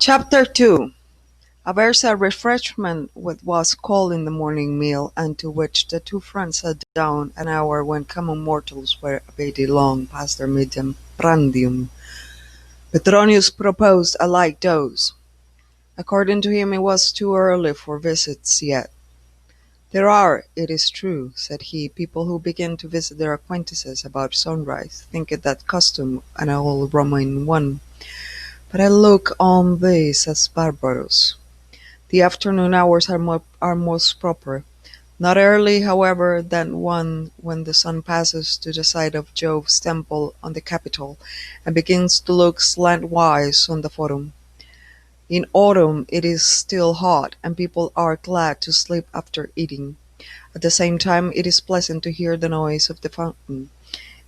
Chapter 2. A refreshment was called in the morning meal, and to which the two friends sat down an hour when common mortals were abated long past their medium prandium. Petronius proposed a light dose. According to him, it was too early for visits yet. There are, it is true, said he, people who begin to visit their acquaintances about sunrise, thinking that custom an old Roman one. But I look on this as barbarous. The afternoon hours are most proper, not early, however, than one when the sun passes to the side of Jove's temple on the Capitol, and begins to look slantwise on the Forum. In autumn it is still hot, and people are glad to sleep after eating. At the same time it is pleasant to hear the noise of the fountain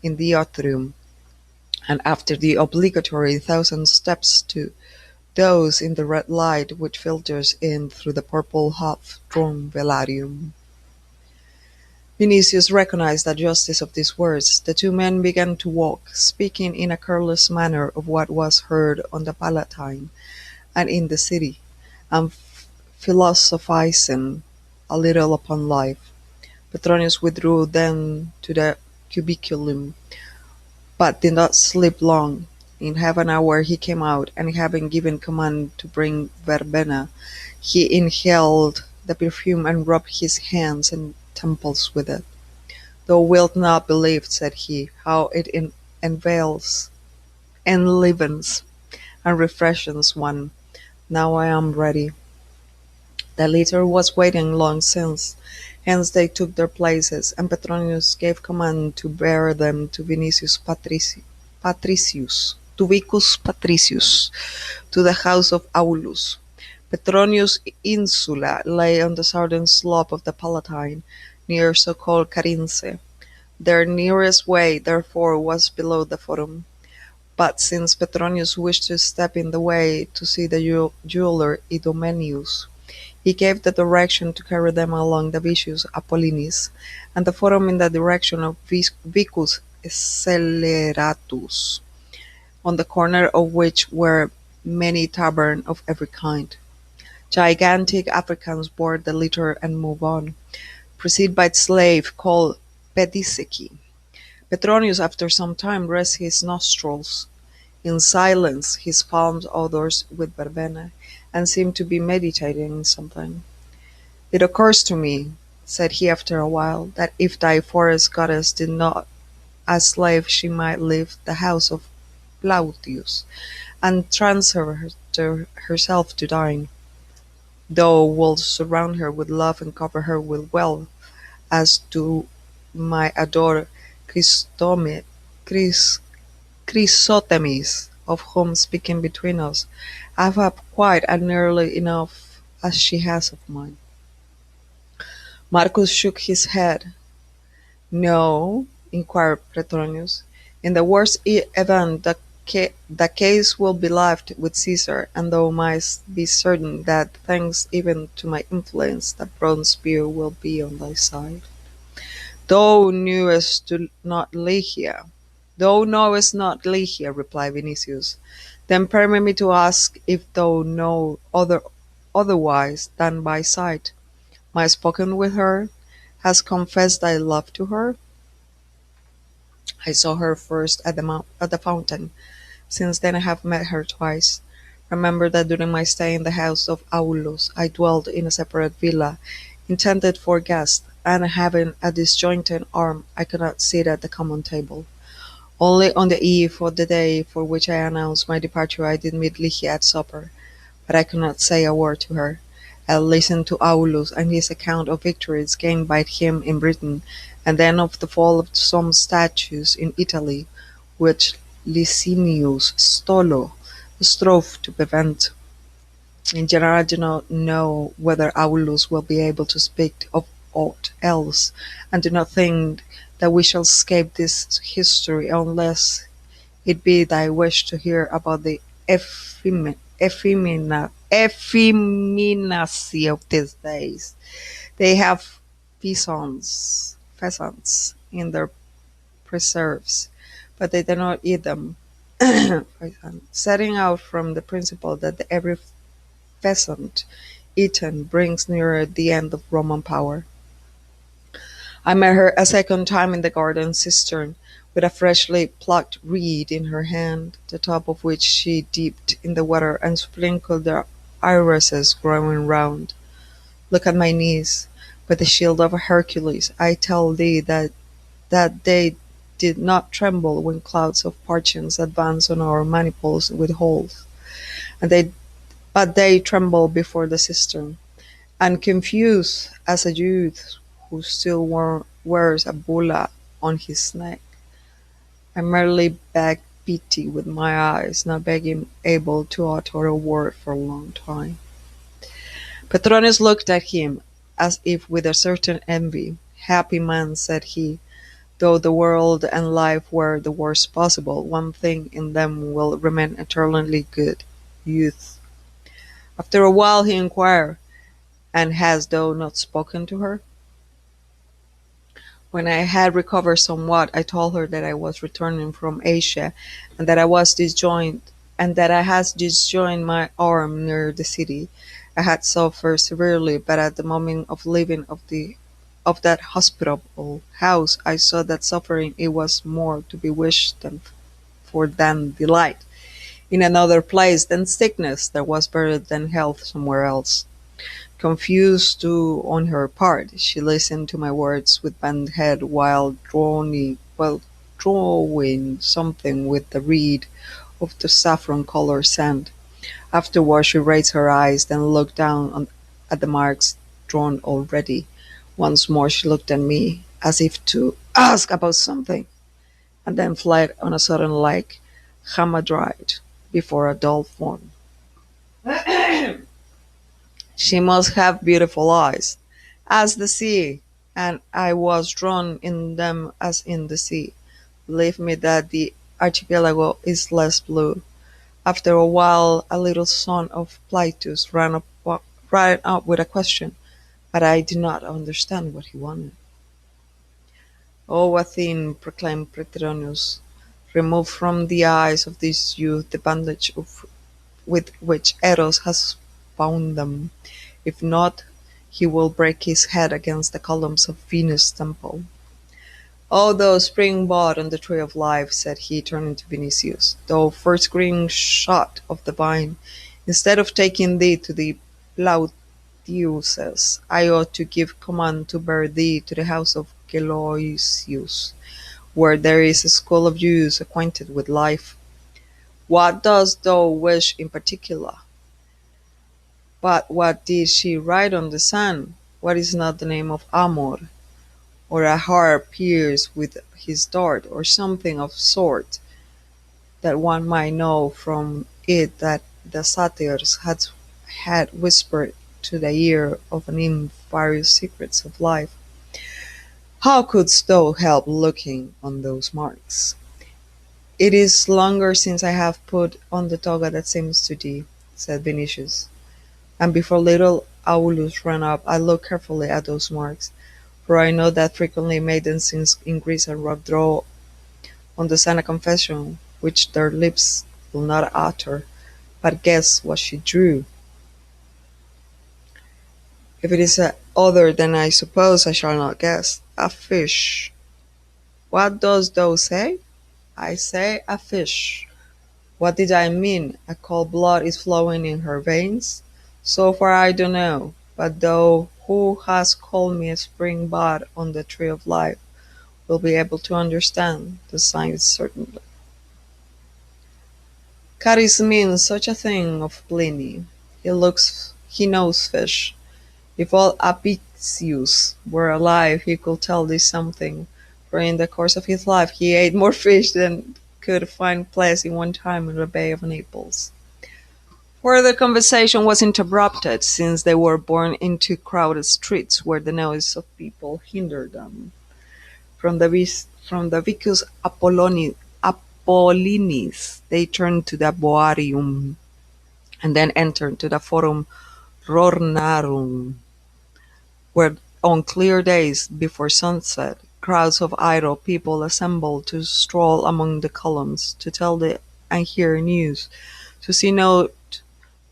in the atrium, and after the obligatory thousand steps to those in the red light which filters in through the purple half-drawn velarium. Vinicius recognized the justice of these words. The two men began to walk, speaking in a careless manner of what was heard on the Palatine and in the city, and philosophizing a little upon life. Petronius withdrew then to the cubiculum, but did not sleep long. In half an hour he came out, and having given command to bring verbena, he inhaled the perfume and rubbed his hands and temples with it. "Thou wilt not believe," said he, "how it enveils, enlivens, and refreshes one. Now I am ready." The litter was waiting long since, hence they took their places, and Petronius gave command to bear them to Vicus Patricius, to the house of Aulus. Petronius' insula lay on the southern slope of the Palatine, near so-called Carince. Their nearest way, therefore, was below the Forum. But since Petronius wished to step in the way to see the jeweller Idomeneus, he gave the direction to carry them along the Vicius Apollinis, and the Forum in the direction of Vicus Sceleratus, on the corner of which were many taverns of every kind. Gigantic Africans bore the litter and moved on, preceded by a slave called Pediseci. Petronius after some time raised his nostrils in silence, his palms odors with verbena, and seemed to be meditating something. "It occurs to me," said he after a while, "that if thy forest goddess did not a slave she might leave the house of Plautius, and transfer herself to thine. Thou wilt surround her with love and cover her with wealth, as do my adored Christome, Chris, Chrysothemis, of whom, speaking between us, I have quite as nearly enough as she has of mine." Marcus shook his head. "No?" inquired Petronius. "In the worst event the case will be left with Caesar, and thou mayst be certain that, thanks even to my influence, the bronze spear will be on thy side. Thou knowest not Ligia, replied Vinicius. Then permit me to ask if thou know otherwise than by sight. Hast spoken with her? Hast confessed thy love to her? I saw her first at the fountain. Since then I have met her twice. Remember that during my stay in the house of Aulus I dwelt in a separate villa, intended for guests, and having a disjointed arm I could not sit at the common table. Only on the eve of the day for which I announced my departure I did meet Lygia at supper, but I could not say a word to her. I listened to Aulus and his account of victories gained by him in Britain, and then of the fall of some statues in Italy, which Licinius Stolo strove to prevent. In general, I do not know whether Aulus will be able to speak of aught else, and do not think that we shall escape this history unless it be thy wish to hear about the effeminacy of these days. They have pheasants in their preserves, but they do not eat them. setting out from the principle that every pheasant eaten brings nearer the end of Roman power. I met her a second time in the garden cistern, with a freshly plucked reed in her hand, the top of which she dipped in the water and sprinkled the irises growing round. Look at my knees. By the shield of Hercules, I tell thee that they did not tremble when clouds of parchment advanced on our manifolds with holes, and but they trembled before the cistern. And confused as a youth who still wears a bulla on his neck, I merely begged pity with my eyes, not being able to utter a word for a long time. Petronius looked at him as if with a certain envy. Happy man, said he, though the world and life were the worst possible, one thing in them will remain eternally good, youth. After a while he inquired, and hast thou not spoken to her? When I had recovered somewhat, I told her that I was returning from Asia, and that I had disjoined my arm near the city. I had suffered severely, but at the moment of leaving of that hospitable house, I saw that suffering it was more to be wished than delight. In another place than sickness, there was better than health somewhere else. Confused too on her part, she listened to my words with bent head while drawing something with the reed of the saffron-colored sand. Afterward she raised her eyes, then looked down at the marks drawn already. Once more she looked at me, as if to ask about something, and then fled on a sudden like hamadryad before a dull fawn. She must have beautiful eyes, as the sea, and I was drawn in them as in the sea. Believe me that the archipelago is less blue. After a while a little son of Plytus ran up with a question, but I did not understand what he wanted. "O Athene," proclaimed Petronius, "remove from the eyes of this youth the bandage with which Eros has bound them. If not, he will break his head against the columns of Venus' temple." "O thou spring-bud on the tree of life," said he, turning to Vinicius, "thou first green shot of the vine, instead of taking thee to the Plautiuses, I ought to give command to bear thee to the house of Geloisius, where there is a school of youths acquainted with life. What dost thou wish in particular?" But what did she write on the sand? What is not the name of Amor, or a heart pierced with his dart, or something of sort, that one might know from it that the satyrs had whispered to the ear of a nymph various secrets of life? How couldst thou help looking on those marks? "It is longer since I have put on the toga that seems to thee," said Vinicius. And before little Aulus ran up, I looked carefully at those marks, for I know that frequently maidens in Greece and Rome draw on the sand a confession which their lips will not utter. But guess what she drew. If it is other than I suppose, I shall not guess. A fish. What dost thou say? I say a fish. What did I mean? A cold blood is flowing in her veins? So far I don't know, but thou who hast called me a spring bud on the tree of life will be able to understand the signs certainly. Caris means such a thing of Pliny. He knows fish. If all Apicius were alive, he could tell thee something, for in the course of his life he ate more fish than could find place in one time in the Bay of Naples. Further conversation was interrupted, since they were borne into crowded streets where the noise of people hindered them. From the Vicus Apollinis they turned to the Boarium, and then entered to the Forum Rornarum, where on clear days, before sunset, crowds of idle people assembled to stroll among the columns, to tell the and hear news, to see note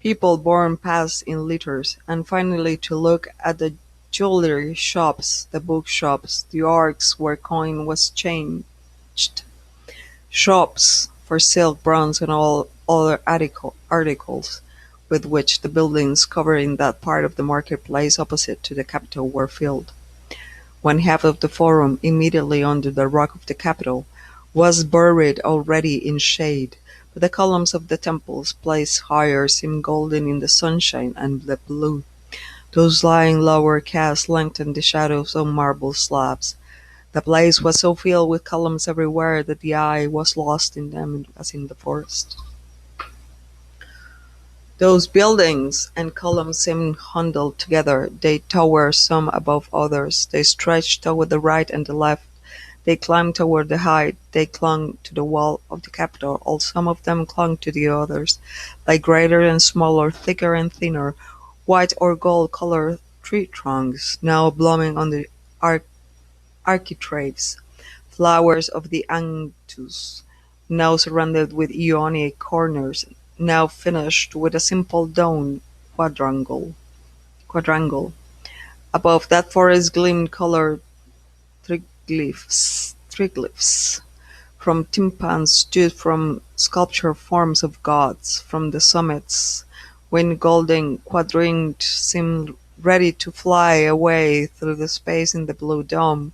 people borne past in litters, and finally to look at the jewellery shops, the bookshops, the arks where coin was changed, shops for silk, bronze, and all other articles with which the buildings covering that part of the market-place opposite to the Capitol were filled. One half of the Forum, immediately under the rock of the Capitol, was buried already in shade, but the columns of the temples placed higher seemed golden in the sunshine and the blue. Those lying lower cast lengthened the shadows on marble slabs. The place was so filled with columns everywhere that the eye was lost in them as in the forest. Those buildings and columns seemed huddled together. They towered some above others. They stretched toward the right and the left. They climbed toward the height. They clung to the wall of the Capitol, or some of them clung to the others, like greater and smaller, thicker and thinner, white or gold-colored tree trunks, now blooming on the architraves, flowers of the Anctus, now surrounded with Ionic corners, now finished with a simple dome quadrangle. Above that forest gleamed colored triglyphs. From tympans stood from sculptured forms of gods. From the summits, wind golden quadrant seemed ready to fly away through the space in the blue dome.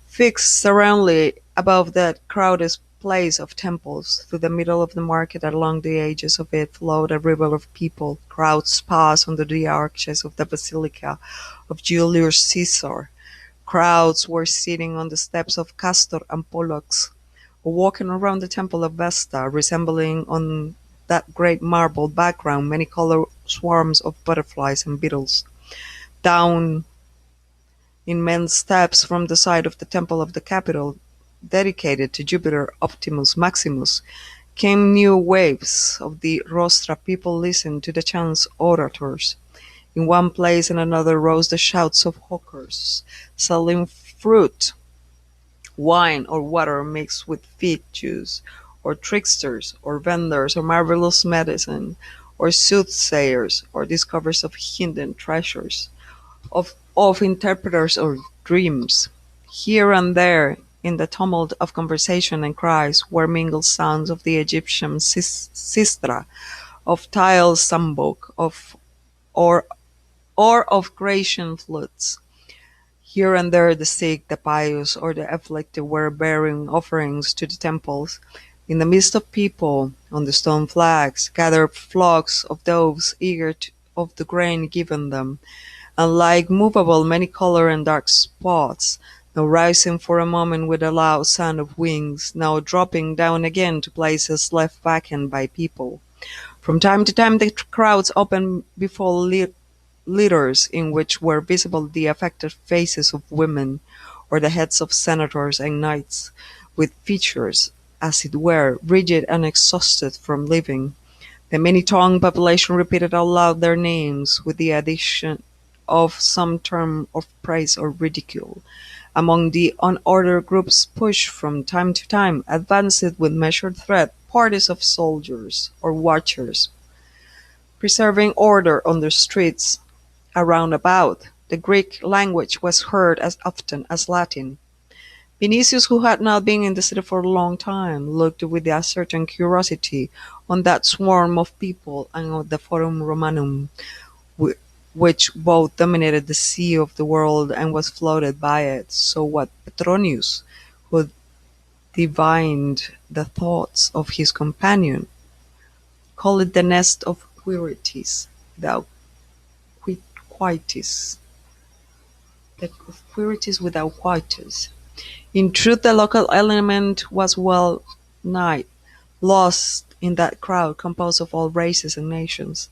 Fixed surroundly above that crowded place of temples, through the middle of the market along the edges of it flowed a river of people. Crowds passed under the arches of the Basilica of Julius Caesar. Crowds were sitting on the steps of Castor and Pollux, or walking around the temple of Vesta, resembling on that great marble background many-colored swarms of butterflies and beetles. Down immense steps from the side of the temple of the Capitol, dedicated to Jupiter Optimus Maximus, came new waves of the rostra. People listened to the chance orators. In one place and another rose the shouts of hawkers, selling fruit, wine, or water mixed with fig juice, or tricksters, or vendors of marvelous medicine, or soothsayers, or discoverers of hidden treasures, of interpreters of dreams. Here and there, in the tumult of conversation and cries, were mingled sounds of the Egyptian sistra, of Tile Sambok, or or of Grecian flutes. Here and there the sick, the pious, or the afflicted were bearing offerings to the temples. In the midst of people, on the stone flags, gathered flocks of doves eager of the grain given them, and like movable many-colored and dark spots, now rising for a moment with a loud sound of wings, now dropping down again to places left vacant by people. From time to time the crowds opened before litters in which were visible the affected faces of women, or the heads of senators and knights, with features, as it were, rigid and exhausted from living. The many-tongued population repeated aloud their names, with the addition of some term of praise or ridicule. Among the unordered groups pushed from time to time, advanced with measured tread, parties of soldiers or watchers, preserving order on the streets around about. The Greek language was heard as often as Latin. Vinicius, who had not been in the city for a long time, looked with a certain curiosity on that swarm of people and on the Forum Romanum, which both dominated the sea of the world and was floated by it. So what Petronius, who divined the thoughts of his companion, called it the nest of Quirites, without Quites, the Quirites without Quites. In truth, the local element was well nigh lost in that crowd composed of all races and nations.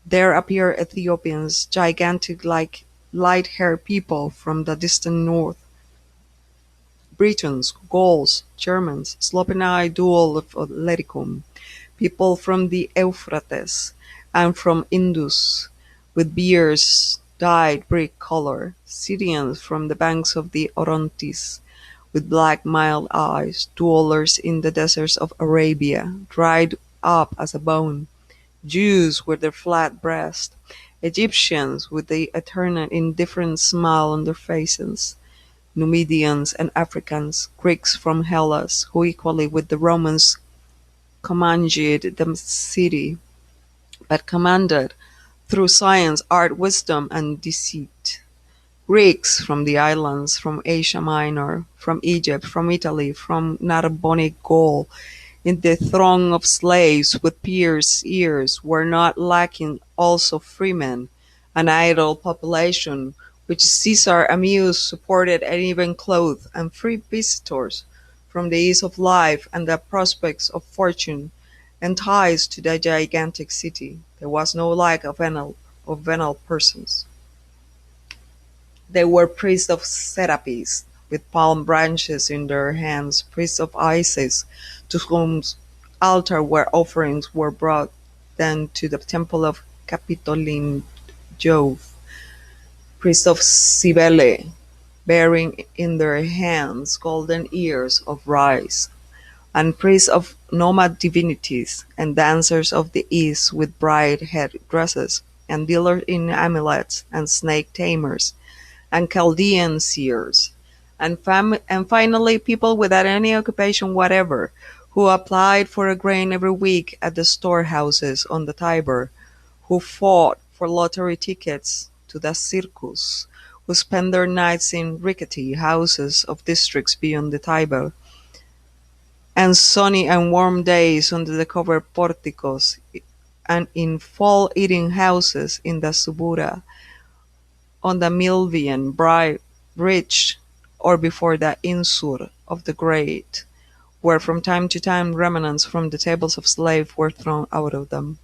There appeared Ethiopians, gigantic like light-haired people from the distant north, Britons, Gauls, Germans, sloping-eyed dual of Leticum, people from the Euphrates and from Indus, with beards dyed brick color, Syrians from the banks of the Orontes, with black mild eyes, dwellers in the deserts of Arabia, dried up as a bone, Jews with their flat breast, Egyptians with the eternal indifferent smile on their faces, Numidians and Africans, Greeks from Hellas, who equally with the Romans commanded the city, but commanded through science, art, wisdom, and deceit. Greeks from the islands, from Asia Minor, from Egypt, from Italy, from Narbonic Gaul, in the throng of slaves with pierced ears were not lacking also freemen, an idle population, which Caesar amused, supported, and even clothed, and free visitors, from the ease of life and the prospects of fortune, enticed to the gigantic city. There was no lack of venal persons. They were priests of Serapis, with palm branches in their hands, priests of Isis, to whose altar where offerings were brought, then to the temple of Capitoline Jove, priests of Cybele, bearing in their hands golden ears of rice, and priests of nomad divinities, and dancers of the East with bright head dresses, and dealers in amulets, and snake tamers, and Chaldean seers, and finally people without any occupation whatever, who applied for a grain every week at the storehouses on the Tiber, who fought for lottery tickets to the circus, who spent their nights in rickety houses of districts beyond the Tiber, and sunny and warm days under the covered porticos, and in fall eating houses in the Subura, on the Milvian bridge, or before the Insur of the Great, where from time to time remnants from the tables of slaves were thrown out of them.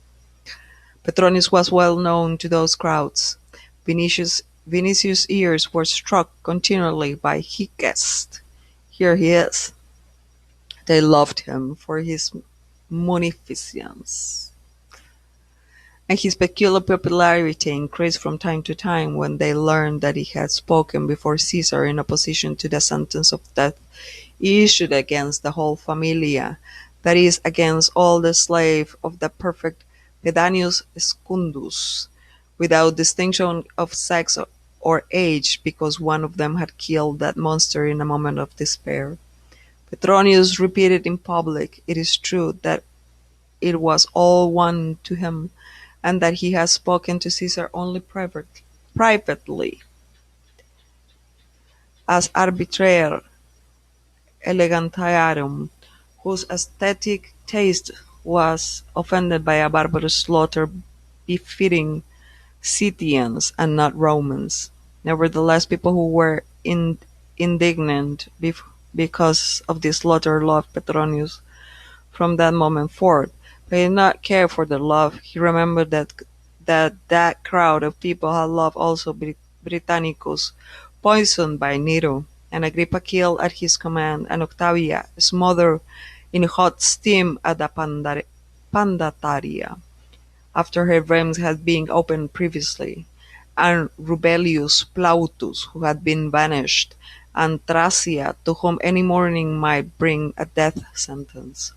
Petronius was well known to those crowds. Vinicius' ears were struck continually by "He guessed! Here he is!" They loved him for his munificence, and his peculiar popularity increased from time to time when they learned that he had spoken before Caesar in opposition to the sentence of death issued against the whole familia, that is, against all the slaves of the perfect Pedanius Secundus, without distinction of sex or age, because one of them had killed that monster in a moment of despair. Petronius repeated in public, it is true, that it was all one to him, and that he had spoken to Caesar only privately, as arbitrator elegantiarum, whose aesthetic taste was offended by a barbarous slaughter befitting Scythians and not Romans. Nevertheless, people who were indignant because of this slaughter loved Petronius from that moment forth, but he did not care for their love. He remembered that crowd of people had loved also Britannicus, poisoned by Nero, and Agrippa killed at his command, and Octavia smothered in hot steam at the Pandataria, after her veins had been opened previously, and Rubelius Plautus, who had been banished, and Thracia, to whom any morning might bring a death sentence.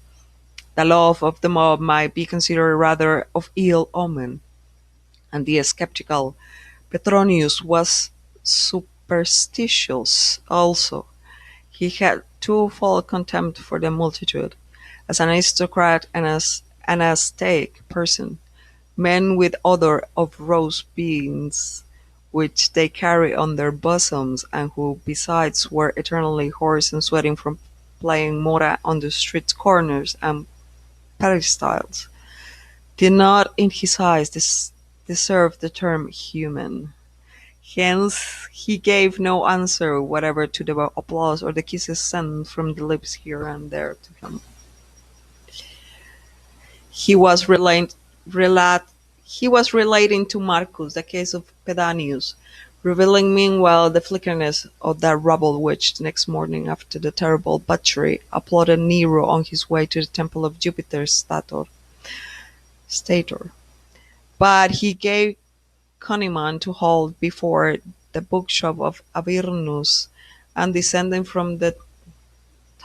The love of the mob might be considered rather of ill omen, and the skeptical Petronius was superstitious also. He had twofold contempt for the multitude, as an aristocrat and as an ascetic person, men with odor of roast beans, which they carry on their bosoms, and who besides were eternally hoarse and sweating from playing mora on the street corners and peristyles, did not in his eyes deserve the term human. Hence he gave no answer whatever to the applause or the kisses sent from the lips here and there to him. He was relating to Marcus the case of Pedanius, revealing meanwhile the flickeriness of that rubble which, the next morning after the terrible butchery, applauded Nero on his way to the temple of Jupiter's stator. But he gave Conyman to hold before the bookshop of Avernus, and descending from the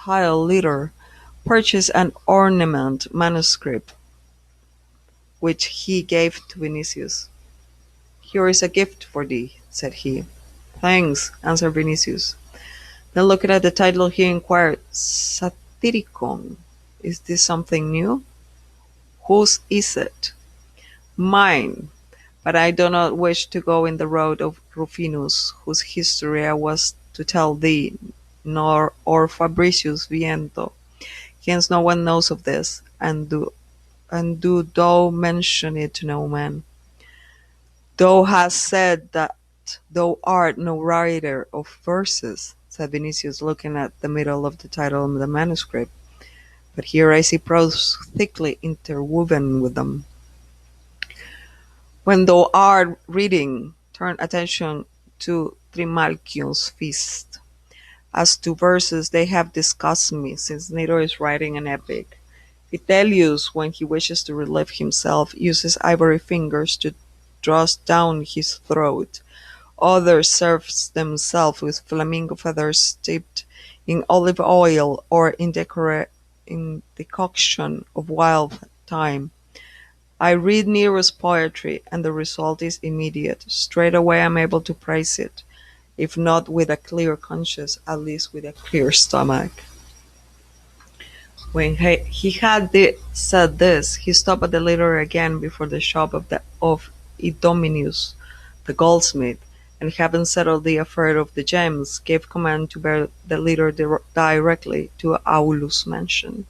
tile litter, purchased an ornament manuscript, which he gave to Vinicius. "Here is a gift for thee," said he. "Thanks," answered Vinicius. Then looking at the title he inquired, "Satyricon, is this something new? Whose is it?" "Mine, but I do not wish to go in the road of Rufinus, whose history I was to tell thee, nor or Fabricius Viento. Hence no one knows of this, and do thou mention it to no man. Thou hast said that thou art no writer of verses," said Vinicius, looking at the middle of the title of the manuscript, "but here I see prose thickly interwoven with them. When thou art reading, turn attention to Trimalchion's feast. As to verses, they have disgusted me, since Nero is writing an epic. Vitellius, when he wishes to relieve himself, uses ivory fingers to thrust down his throat. Others serve themselves with flamingo feathers steeped in olive oil or in decoction of wild thyme. I read Nero's poetry, and the result is immediate. Straightway I am able to praise it, if not with a clear conscience, at least with a clear stomach." When he had said this, he stopped at the litter again before the shop of Idomeneus, the goldsmith, and having settled the affair of the gems, gave command to bear the litter directly to Aulus' mansion.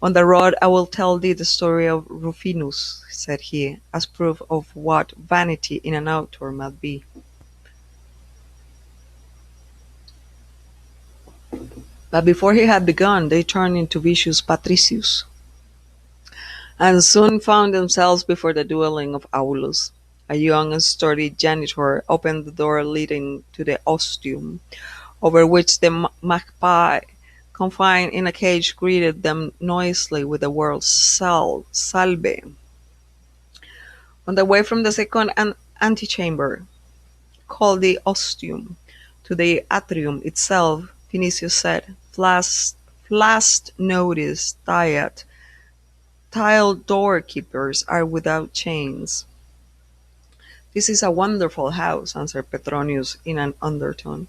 "On the road I will tell thee the story of Rufinus," said he, "as proof of what vanity in an author might be." But before he had begun, they turned into Vicius Patricius, and soon found themselves before the dwelling of Aulus. A young and sturdy janitor opened the door leading to the ostium, over which the magpie, confined in a cage, greeted them noisily with the word "Salve." On the way from the second antechamber, called the ostium, to the atrium itself, Vinicius said, "Last notice that tile doorkeepers are without chains." "This is a wonderful house," answered Petronius in an undertone.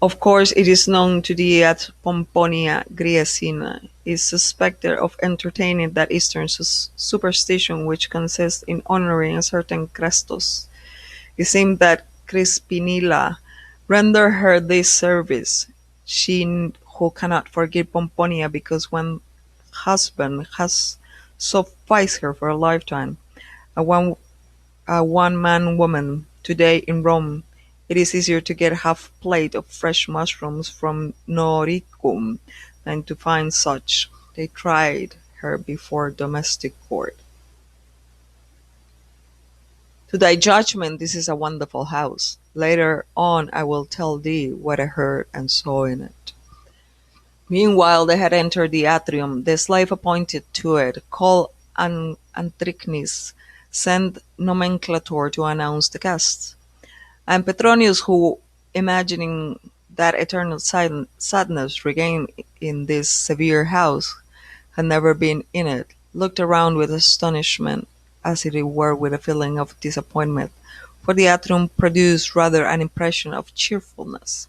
"Of course it is known to thee that Pomponia Griesina is suspected of entertaining that Eastern superstition which consists in honoring a certain Crestos. It seems that Crispinilla rendered her this service, she who cannot forgive Pomponia because one husband has sufficed her for a lifetime, a one-man woman. Today in Rome it is easier to get half plate of fresh mushrooms from Noricum than to find such. They tried her before domestic court. To thy judgment this is a wonderful house. Later on I will tell thee what I heard and saw in it." Meanwhile they had entered the atrium. The slave appointed to it, called Antrichnis, sent nomenclator to announce the guests. And Petronius, who, imagining that eternal sadness regained in this severe house, had never been in it, looked around with astonishment, as it were with a feeling of disappointment, for the atrium produced rather an impression of cheerfulness.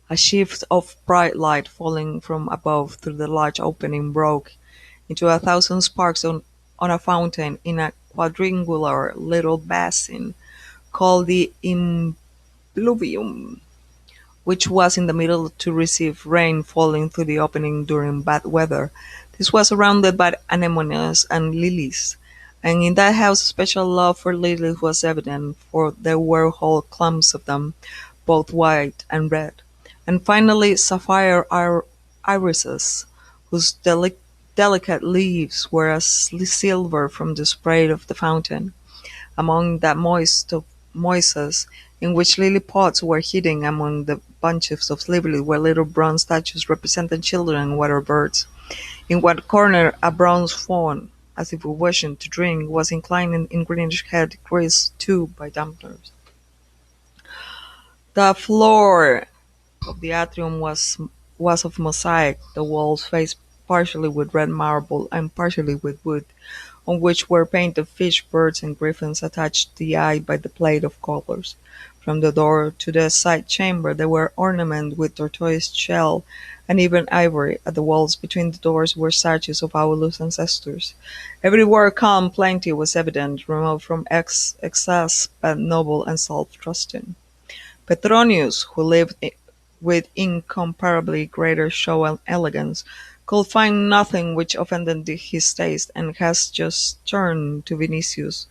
A shift of bright light falling from above through the large opening broke into a thousand sparks on a fountain in a quadrangular little basin called the impluvium, which was in the middle to receive rain falling through the opening during bad weather. This was surrounded by anemones and lilies, and in that house special love for lilies was evident, for there were whole clumps of them, both white and red, and finally sapphire irises, whose delicate leaves were as silver from the spray of the fountain. Among that moist of moises, in which lily pots were hidden among the bunches of lilies, were little bronze statues representing children and water birds. In one corner a bronze fawn, as if wishing to drink, was inclining in greenish head, greased too by dampers. The floor of the atrium was was of mosaic, the walls faced partially with red marble and partially with wood, on which were painted fish, birds, and griffins attached to the eye by the plate of colours. From the door to the side chamber they were ornamented with tortoise shell and even ivory. At the walls between the doors were statues of Aulus' ancestors. Everywhere calm plenty was evident, remote from excess, but noble and self-trusting. Petronius, who lived with incomparably greater show and elegance, could find nothing which offended his taste, and has just turned to Vinicius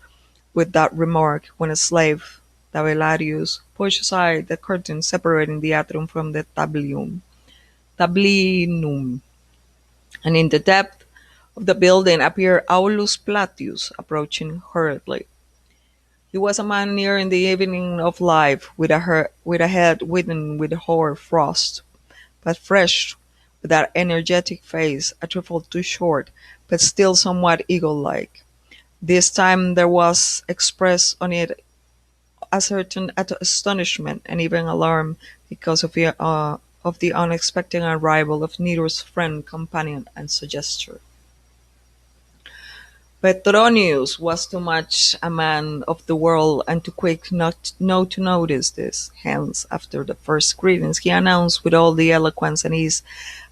with that remark, when a slave, Tabellarius, pushed aside the curtain separating the atrium from the tablinum, and in the depth of the building appeared Aulus Platius approaching hurriedly. He was a man near in the evening of life, with a head whitened with hoar frost, but fresh, with that energetic face, a trifle too short, but still somewhat eagle-like. This time there was expressed on it a certain astonishment and even alarm because of the unexpected arrival of Nero's friend, companion, and suggester. Petronius was too much a man of the world and too quick not to notice this. Hence, after the first greetings, he announced with all the eloquence and ease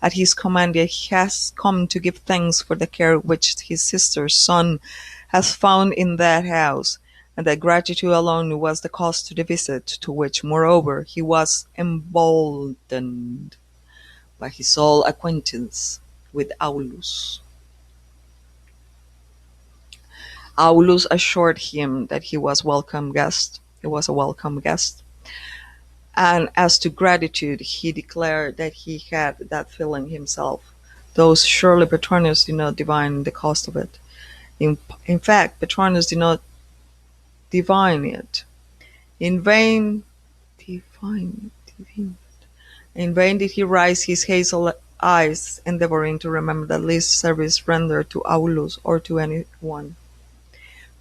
at his command that he has come to give thanks for the care which his sister's son has found in that house, and that gratitude alone was the cause to the visit, to which, moreover, he was emboldened by his old acquaintance with Aulus. Aulus assured him that he was a welcome guest, and as to gratitude he declared that he had that feeling himself, though surely Petronius did not divine the cause of it. In fact, Petronius did not divine it. In vain divine, in vain did he raise his hazel eyes, endeavouring to remember the least service rendered to Aulus or to any one.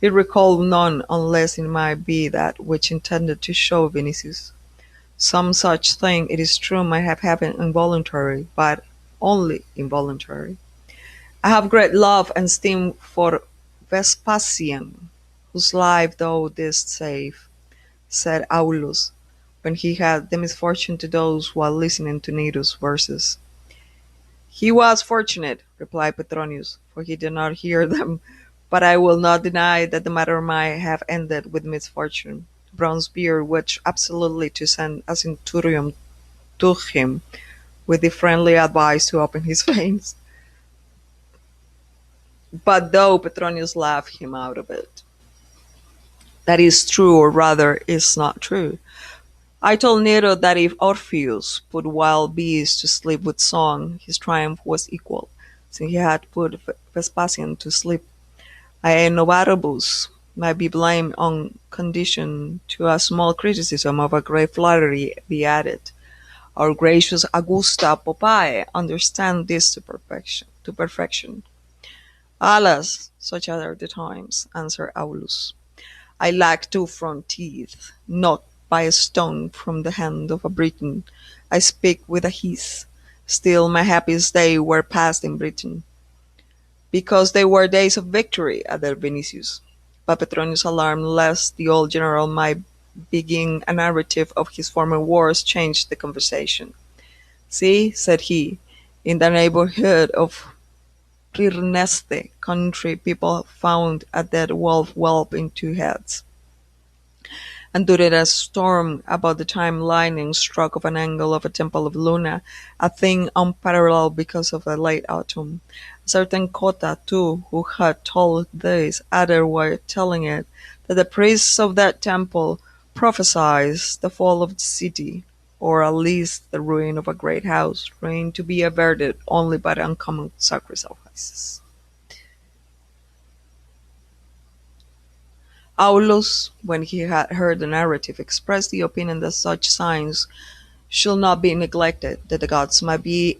He recalled none, unless it might be that which intended to show Vinicius. Some such thing, it is true, might have happened involuntarily, but only involuntarily. I have great love and esteem for Vespasian, whose life thou didst save, said Aulus, when he had the misfortune to doze while listening to Nero's verses. He was fortunate, replied Petronius, for he did not hear them, but I will not deny that the matter might have ended with misfortune. The bronze beard wished absolutely to send a centurion to him, with the friendly advice to open his veins. But though Petronius laughed him out of it, that is true, or rather is not true. I told Nero that if Orpheus put wild beasts to sleep with song, his triumph was equal, since he had put Vespasian to sleep. Aenobaribus might be blamed on condition to a small criticism of a great flattery be added. Our gracious Augusta Poppae understand this to perfection. Alas, such are the times, answered Aulus. I lack two front teeth, knocked by a stone from the hand of a Briton. I speak with a hiss. Still my happiest days were passed in Britain, because they were days of victory, added Vinicius. But Petronius, alarmed lest the old general might begin a narrative of his former wars, changed the conversation. See, said he, in the neighbourhood of Prirneste country people found a dead wolf whelp in two heads. And during a storm about the time lightning struck off an angle of a temple of Luna, a thing unparalleled because of a late autumn. A certain Cotta, too, who had told this, added while telling it, that the priests of that temple prophesied the fall of the city, or at least the ruin of a great house, ruin to be averted only by uncommon sacrifices. Aulus, when he had heard the narrative, expressed the opinion that such signs should not be neglected, that the gods might be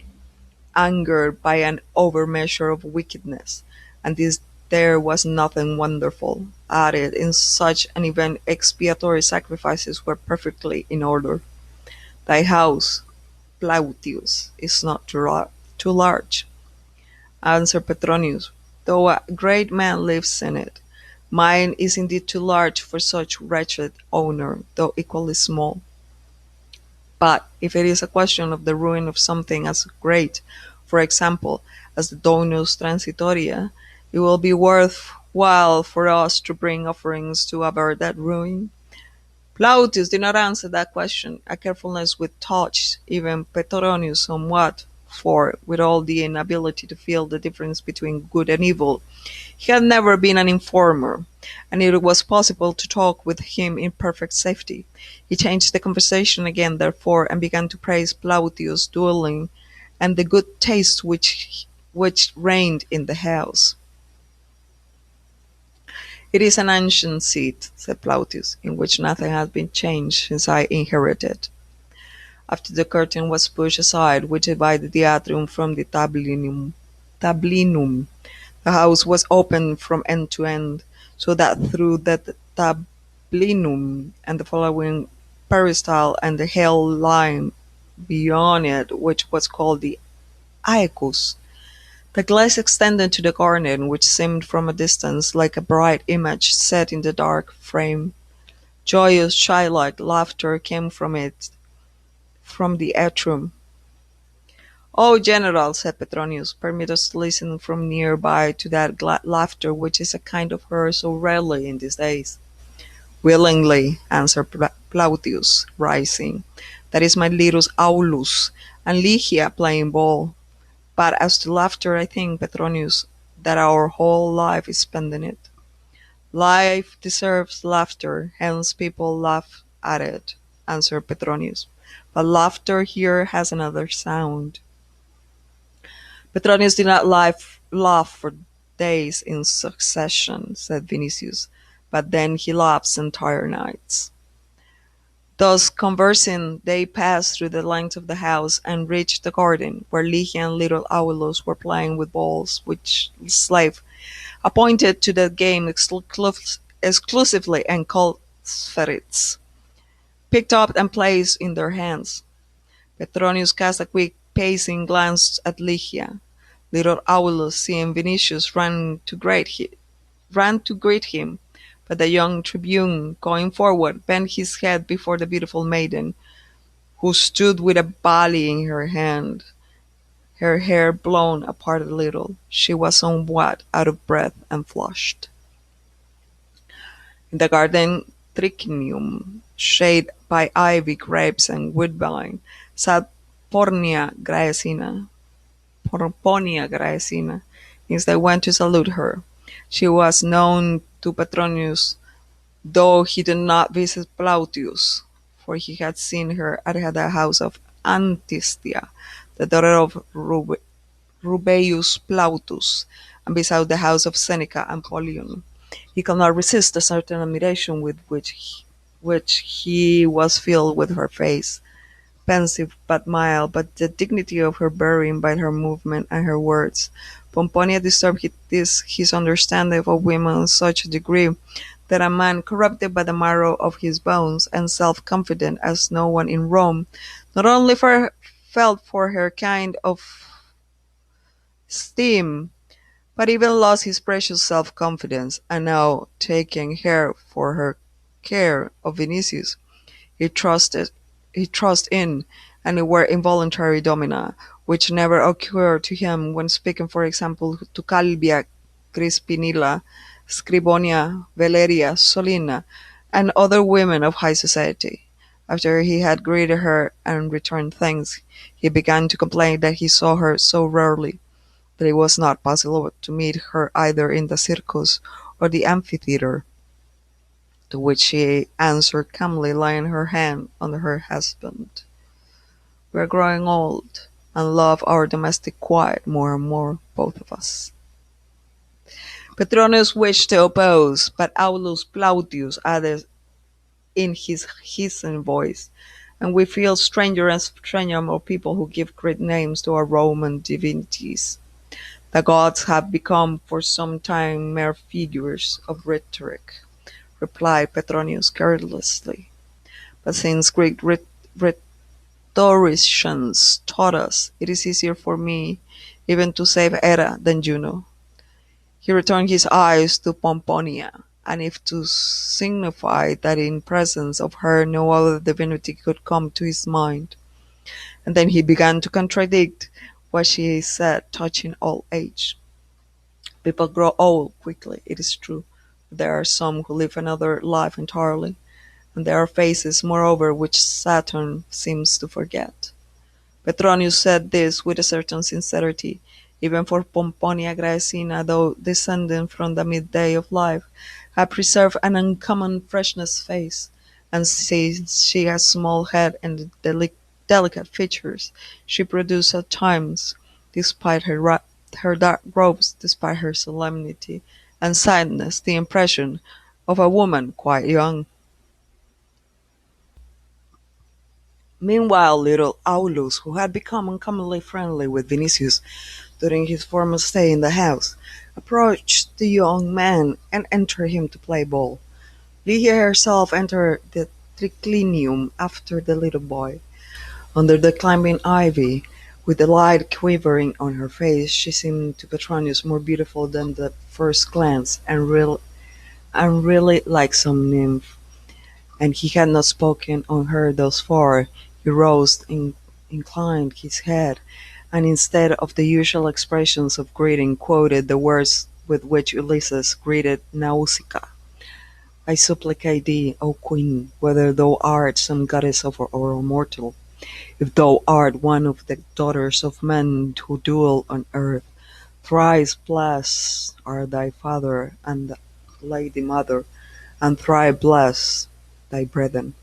angered by an overmeasure of wickedness, and this there was nothing wonderful. Added, in such an event expiatory sacrifices were perfectly in order. Thy house, Plautius is not too large, answered Petronius, though a great man lives in it. Mine is indeed too large for such wretched owner, though equally small. But if it is a question of the ruin of something as great, for example, as the Donus Transitoria, it will be worth while for us to bring offerings to avert that ruin. Plautius did not answer that question, a carefulness which touched even Petronius somewhat, for, with all the inability to feel the difference between good and evil, he had never been an informer, and it was possible to talk with him in perfect safety. He changed the conversation again, therefore, and began to praise Plautius' duelling and the good taste which reigned in the house. "It is an ancient seat," said Plautius, "in which nothing has been changed since I inherited." After the curtain was pushed aside which divided the atrium from the tablinum, the house was open from end to end, so that through the tablinum and the following peristyle and the hill line beyond it, which was called the aecus, the glass extended to the garden, which seemed from a distance like a bright image set in the dark frame. Joyous childlike laughter came from it, from the atrium. "Oh, General," said Petronius, "permit us to listen from near by to that glad laughter which is a kind of heard so rarely in these days." "Willingly," answered Plautius, rising. "That is my little Aulus, and Ligia playing ball. But as to laughter, I think, Petronius, that our whole life is spent in it." "Life deserves laughter, hence people laugh at it," answered Petronius. "But laughter here has another sound." "Petronius did not laugh for days in succession," said Vinicius, "but then he laughs entire nights." Thus conversing, they passed through the length of the house, and reached the garden, where Ligia and little Aulus were playing with balls, which the slave, appointed to the game exclusively and called spherits, picked up and placed in their hands. Petronius cast a quick, pacing glance at Ligia. Little Aulus, seeing Vinicius, ran to greet him, but the young tribune, going forward, bent his head before the beautiful maiden, who stood with a bally in her hand, her hair blown apart a little. She was somewhat out of breath and flushed. In the garden triclinium, shaded by ivy, grapes, and woodbine, sat Porponia Graecina. Instead went to salute her. She was known to Petronius, though he did not visit Plautius, for he had seen her at the house of Antistia, the daughter of Rubeus Plautus, and beside the house of Seneca and Pollion. He could not resist a certain admiration with which he was filled with her face, pensive but mild, but the dignity of her bearing by her movement and her words. Pomponia disturbed his understanding of women in such a degree that a man corrupted by the marrow of his bones, and self-confident as no one in Rome, not only felt for her kind of esteem, but even lost his precious self-confidence, and now, taking her for her care of Vinicius, he trusted he trust in, and were involuntary domina, which never occurred to him when speaking, for example, to Calvia, Crispinilla, Scribonia, Valeria, Solina, and other women of high society. After he had greeted her and returned thanks, he began to complain that he saw her so rarely, that it was not possible to meet her either in the circus or the amphitheatre. To which she answered calmly, laying her hand on her husband, "We are growing old, and love our domestic quiet more and more, both of us." Petronius wished to oppose, but Aulus Plautius added in his hissing voice, "And we feel stranger and stranger among people who give great names to our Roman divinities. The gods have become for some time mere figures of rhetoric," replied Petronius carelessly. "But since Greek rhetoricians taught us, it is easier for me even to save Hera than Juno. He returned his eyes to Pomponia, and if to signify that in presence of her no other divinity could come to his mind. And then he began to contradict what she said touching old age. People grow old quickly, it is true. There are some who live another life entirely, and there are faces, moreover, which Saturn seems to forget. Petronius said this with a certain sincerity, even for Pomponia Graecina, though descending from the midday of life, had preserved an uncommon freshness of face, and since she has small head and delicate features, she produced at times, despite her dark robes, despite her solemnity and sadness, the impression of a woman quite young. Meanwhile, little Aulus, who had become uncommonly friendly with Vinicius during his former stay in the house, approached the young man and entered him to play ball. Lygia herself entered the triclinium after the little boy. Under the climbing ivy, with the light quivering on her face, she seemed to Petronius more beautiful than the first glance, and really like some nymph. And he had not spoken on her thus far. He rose, inclined his head, and instead of the usual expressions of greeting, quoted the words with which Ulysses greeted Nausicaa. I supplicate thee, O queen, whether thou art some goddess or a mortal, if thou art one of the daughters of men who dwell on earth, thrice blessed are thy father and the lady mother, and thrice blessed thy brethren.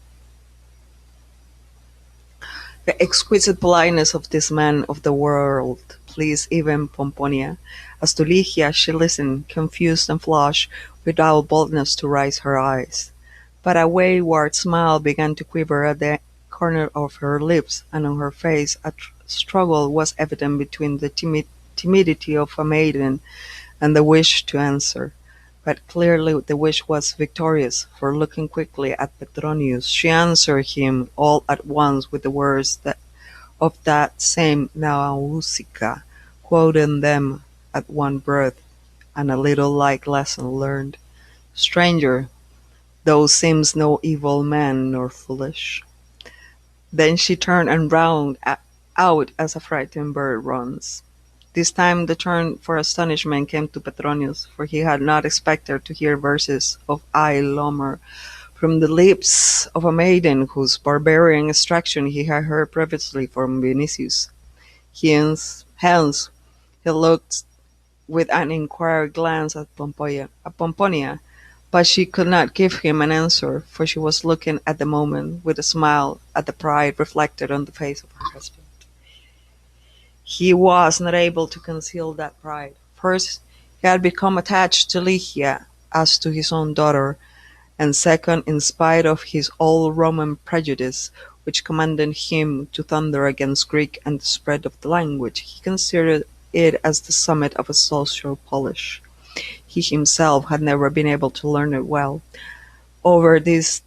The exquisite politeness of this man of the world pleased even Pomponia. As to Lygia, she listened, confused and flushed, without boldness to raise her eyes. But a wayward smile began to quiver at the corner of her lips, and on her face a struggle was evident between the timidity of a maiden and the wish to answer. But clearly the wish was victorious, for looking quickly at Petronius, she answered him all at once with the words of that same Nausicaa, quoting them at one breath, and a little like lesson learned. Stranger, thou seemst no evil man nor foolish. Then she turned and ran out as a frightened bird runs. This time the turn for astonishment came to Petronius, for he had not expected to hear verses of Ailomer from the lips of a maiden whose barbarian extraction he had heard previously from Vinicius. Hence he looked with an inquiring glance at Pomponia, but she could not give him an answer, for she was looking at the moment with a smile at the pride reflected on the face of her husband. He was not able to conceal that pride. First, he had become attached to Lygia as to his own daughter, and second, in spite of his old Roman prejudice, which commanded him to thunder against Greek and the spread of the language, he considered it as the summit of a social polish. He himself had never been able to learn it well. Over this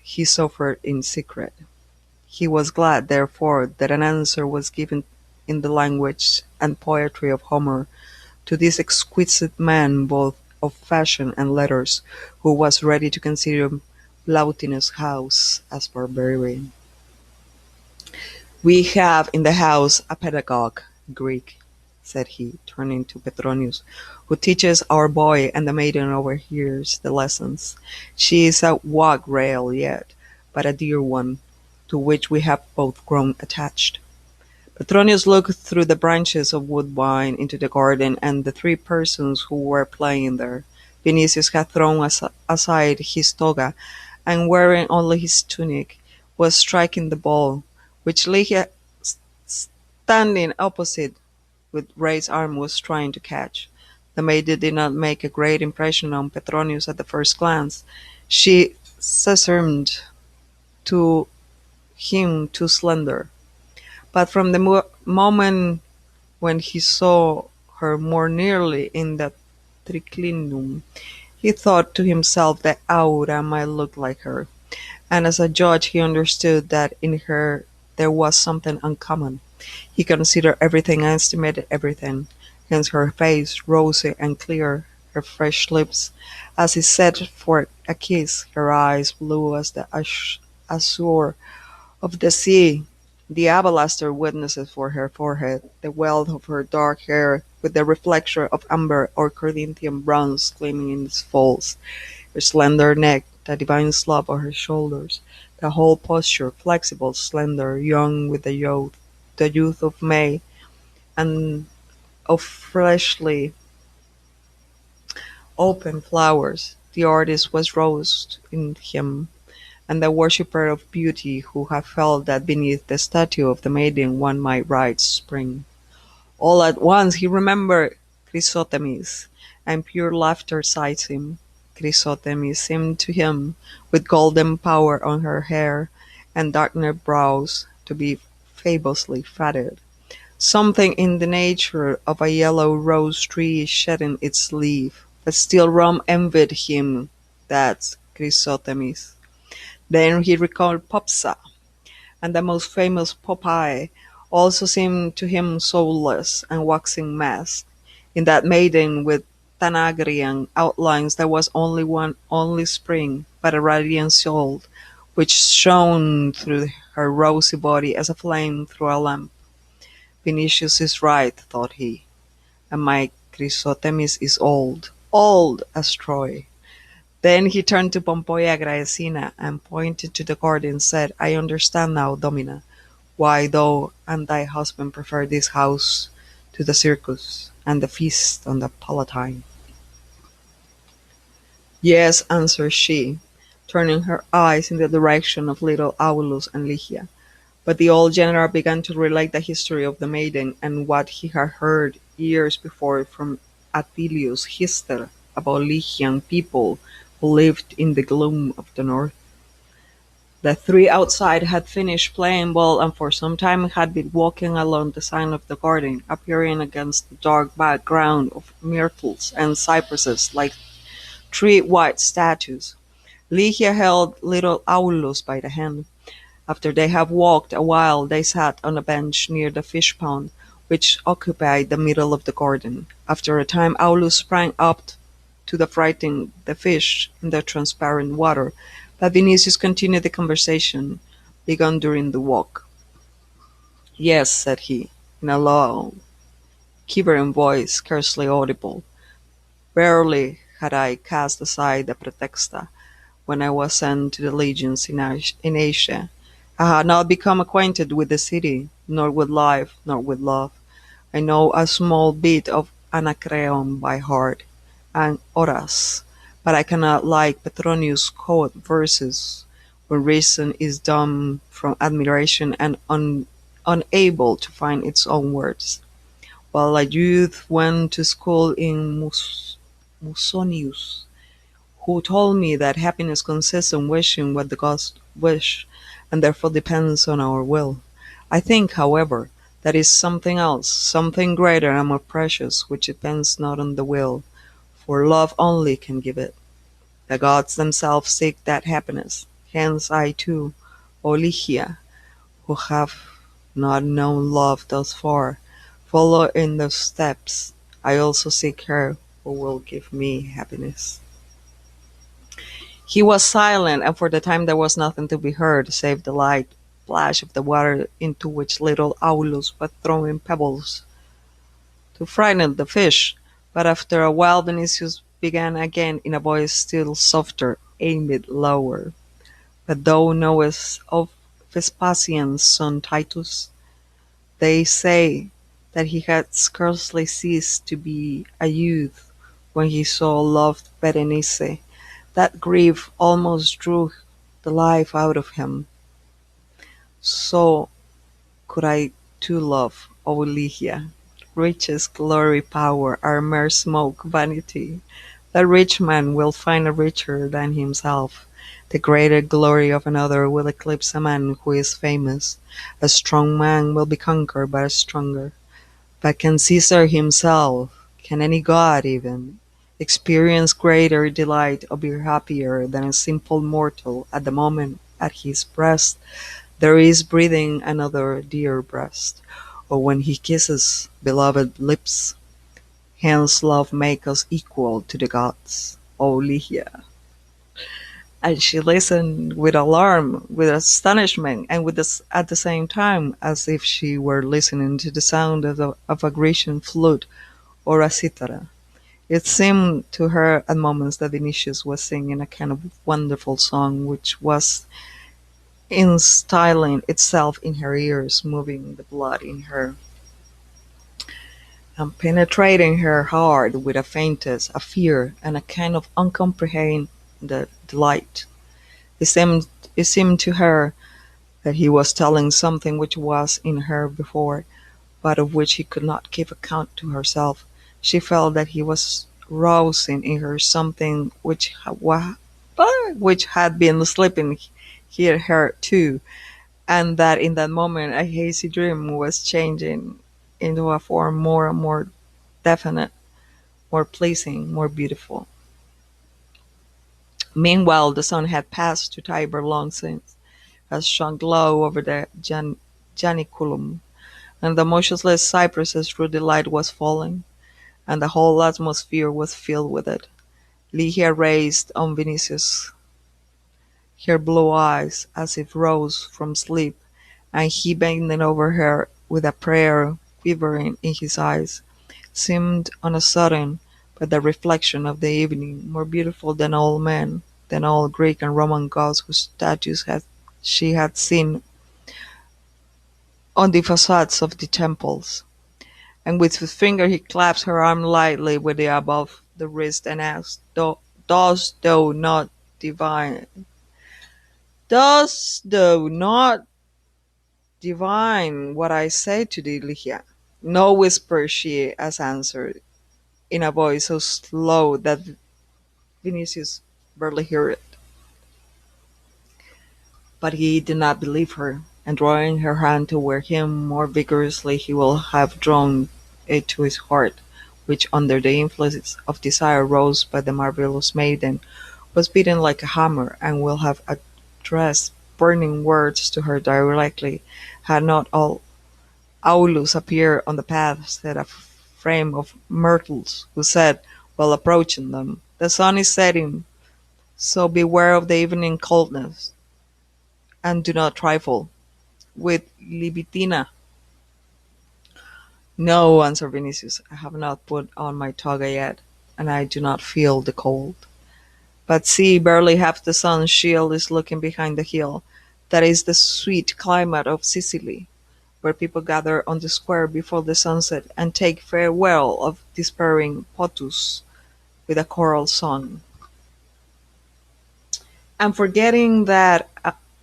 he suffered in secret. He was glad, therefore, that an answer was given in the language and poetry of Homer to this exquisite man both of fashion and letters, who was ready to consider Plautinus' house as barbarian. We have in the house a pedagogue, Greek, said he, turning to Petronius, who teaches our boy, and the maiden overhears the lessons. She is a wag-rail yet, but a dear one, to which we have both grown attached. Petronius looked through the branches of woodbine into the garden and the three persons who were playing there. Vinicius had thrown aside his toga, and wearing only his tunic, was striking the ball, which Lygia, standing opposite with raised arm, was trying to catch. The maiden did not make a great impression on Petronius at the first glance. She seemed to him too slender. But from the moment when he saw her more nearly in the triclinium, he thought to himself that Aura might look like her, and as a judge he understood that in her there was something uncommon. He considered everything and estimated everything. Hence her face, rosy and clear, her fresh lips, as he set for a kiss, her eyes blue as the azure of the sea, the alabaster witnesses for her forehead, the wealth of her dark hair, with the reflection of amber or Corinthian bronze gleaming in its folds, her slender neck, the divine slope of her shoulders, the whole posture flexible, slender, young with the youth of May, and of freshly open flowers. The artist was roused in him, and the worshipper of beauty who had felt that beneath the statue of the maiden one might write spring. All at once he remembered Chrysothemis, and pure laughter seized him. Chrysothemis seemed to him, with golden power on her hair, and darker brows, to be fabulously fatted. Something in the nature of a yellow rose tree shedding its leaf, but still Rome envied him that Chrysothemis. Then he recalled Popsa, and the most famous Popeye also seemed to him soulless and waxing mask. In that maiden with Tanagrian outlines there was only one only spring, but a radiant soul, which shone through her rosy body as a flame through a lamp. Vinicius is right, thought he, and my Chrysothemis is old, old as Troy. Then he turned to Pompoia Graecina, and pointing to the garden, said, I understand now, Domina, why thou and thy husband prefer this house to the circus, and the feast on the Palatine. Yes, answered she, turning her eyes in the direction of little Aulus and Ligia. But the old general began to relate the history of the maiden, and what he had heard years before from Atilius Hister about Lycian people who lived in the gloom of the north. The three outside had finished playing ball and for some time had been walking along the side of the garden, appearing against the dark background of myrtles and cypresses like three white statues. Lygia held little Aulus by the hand. After they had walked a while they sat on a bench near the fish pond, which occupied the middle of the garden. After a time Aulus sprang up to the frighten the fish in the transparent water, but Vinicius continued the conversation begun during the walk. Yes, said he, in a low, quivering voice scarcely audible. Rarely had I cast aside the praetexta when I was sent to the legions in Asia. I had not become acquainted with the city, nor with life, nor with love. I know a small bit of Anacreon by heart, and Horace, but I cannot like Petronius quote verses when reason is dumb from admiration and unable to find its own words. While a youth went to school in Musonius, who told me that happiness consists in wishing what the gods wish, and therefore depends on our will. I think, however, that is something else, something greater and more precious, which depends not on the will, for love only can give it. The gods themselves seek that happiness. Hence I too, O Ligia, who have not known love thus far, follow in those steps. I also seek her who will give me happiness. He was silent, and for the time there was nothing to be heard save the light plash of the water into which little Aulus was throwing pebbles to frighten the fish. But after a while Vinicius began again in a voice still softer, aimed lower. But thou knowest of Vespasian's son Titus? They say that he had scarcely ceased to be a youth when he saw loved Berenice. That grief almost drew the life out of him. So could I too love, O Ligia. Riches, glory, power are mere smoke, vanity. The rich man will find a richer than himself. The greater glory of another will eclipse a man who is famous. A strong man will be conquered by a stronger. But can Caesar himself, can any god even, experience greater delight or be happier than a simple mortal at the moment at his breast There is breathing another dear breast, or when he kisses beloved lips, hence love make us equal to the gods. O Ligia. And she listened with alarm, with astonishment, and with this, at the same time, as if she were listening to the sound of a Grecian flute or a cithara. It seemed to her at moments that Vinicius was singing a kind of wonderful song which was instilling itself in her ears, moving the blood in her, and penetrating her heart with a faintness, a fear, and a kind of uncomprehended delight. It seemed, it seemed to her that he was telling something which was in her before, but of which he could not give account to herself. She felt that he was rousing in her something which had been sleeping here her too, and that in that moment a hazy dream was changing into a form more and more definite, more pleasing, more beautiful. Meanwhile, the sun had passed to Tiber long since, had shone low over the Janiculum, and the motionless cypresses through the light was falling, and the whole atmosphere was filled with it. Ligia raised on Vinicius her blue eyes as if rose from sleep, and he bending over her with a prayer quivering in his eyes, seemed on a sudden but the reflection of the evening, more beautiful than all men, than all Greek and Roman gods whose statues she had seen on the facades of the temples. And with his finger he clapped her arm lightly with the above the wrist and asked, Dost thou not divine dost thou not divine what I say to thee, Ligia? No, whispered she, as answered, in a voice so slow that Vinicius barely heard it. But he did not believe her, and drawing her hand toward him more vigorously he would have drawn it to his heart, which under the influence of desire rose by the marvellous maiden, was beaten like a hammer, and will have addressed burning words to her directly, had not all Aulus appeared on the path, set a frame of myrtles, who said, while approaching them, The sun is setting, so beware of the evening coldness, and do not trifle with Libitina. No, answered Vinicius, I have not put on my toga yet, and I do not feel the cold. But see, barely half the sun's shield is looking behind the hill. That is the sweet climate of Sicily, where people gather on the square before the sunset and take farewell of despairing Potus with a choral song. And forgetting that,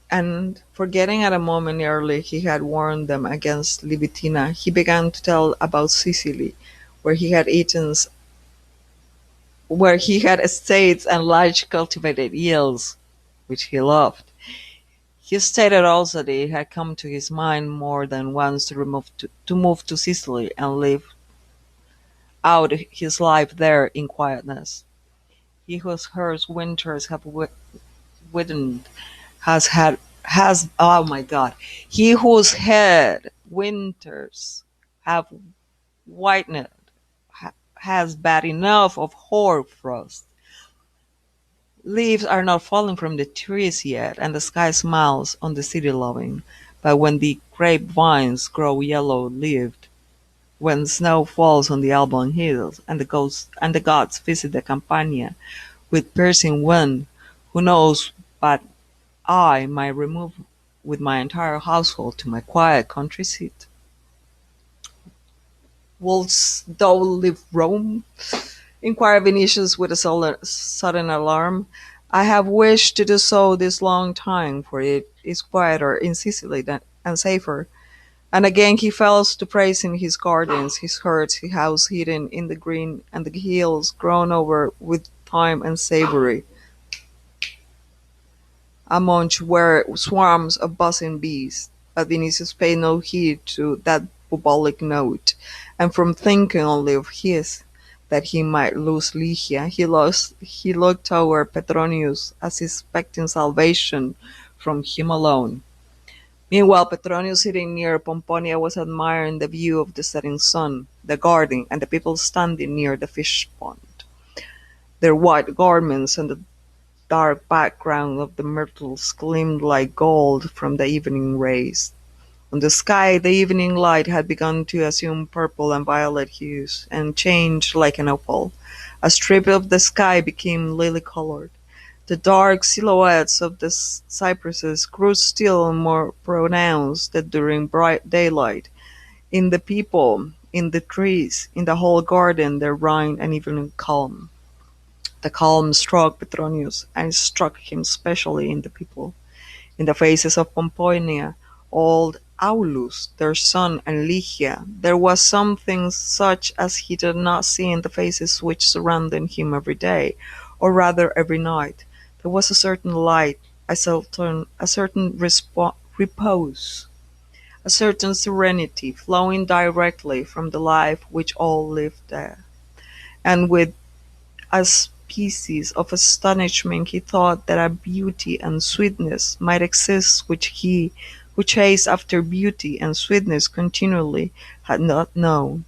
and forgetting at a moment earlier he had warned them against Libitina, he began to tell about Sicily, where he had eaten, where he had estates and large cultivated yields, which he loved. He stated also that it had come to his mind more than once to move to Sicily and live out his life there in quietness. He whose hers winters have widened has oh my god. He whose head winters have whitened has bad enough of hoar frost. Leaves are not falling from the trees yet, and the sky smiles on the city loving. But when the grapevines grow yellow-leaved, when snow falls on the Alban hills, and the gods visit the Campania with piercing wind, who knows but I might remove with my entire household to my quiet country seat? Wouldst thou leave Rome? Inquired Vinicius with a sudden alarm. I have wished to do so this long time, for it is quieter in Sicily and safer. And again he fell to praising his gardens, his herds, his house hidden in the green, and the hills grown over with thyme and savory, amongst were swarms of buzzing bees. But Vinicius paid no heed to that bubonic note, and from thinking only of his, that he might lose Ligia, he looked toward Petronius as expecting salvation from him alone. Meanwhile, Petronius, sitting near Pomponia, was admiring the view of the setting sun, the garden, and the people standing near the fish pond. Their white garments and the dark background of the myrtles gleamed like gold from the evening rays. On the sky, the evening light had begun to assume purple and violet hues, and changed like an opal. A strip of the sky became lily-colored. The dark silhouettes of the cypresses grew still more pronounced than during bright daylight. In the people, in the trees, in the whole garden there reigned an evening calm. The calm struck Petronius, and it struck him specially in the people. In the faces of Pomponia, old Aulus, their son, and Lygia, there was something such as he did not see in the faces which surrounded him every day, or rather every night. There was a certain light, a certain repose, a certain serenity flowing directly from the life which all lived there. And with a species of astonishment he thought that a beauty and sweetness might exist which he, who chased after beauty and sweetness continually, had not known.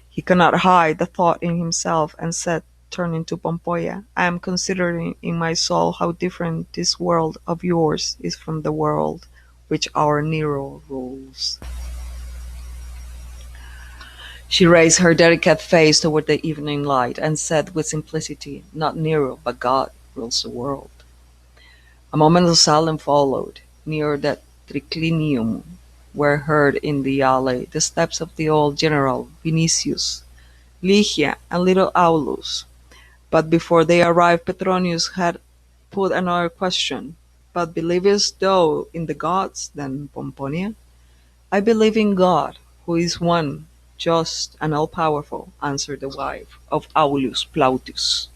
He could not hide the thought in himself, and said, turning to Pompoya, I am considering in my soul how different this world of yours is from the world which our Nero rules. She raised her delicate face toward the evening light, and said with simplicity, not Nero, but God rules the world. A moment of silence followed. Near the triclinium were heard in the alley the steps of the old general, Vinicius, Lygia, and little Aulus. But before they arrived, Petronius had put another question. But believest thou in the gods, then, Pomponia? I believe in God, who is one, just and all-powerful, answered the wife of Aulus Plautus.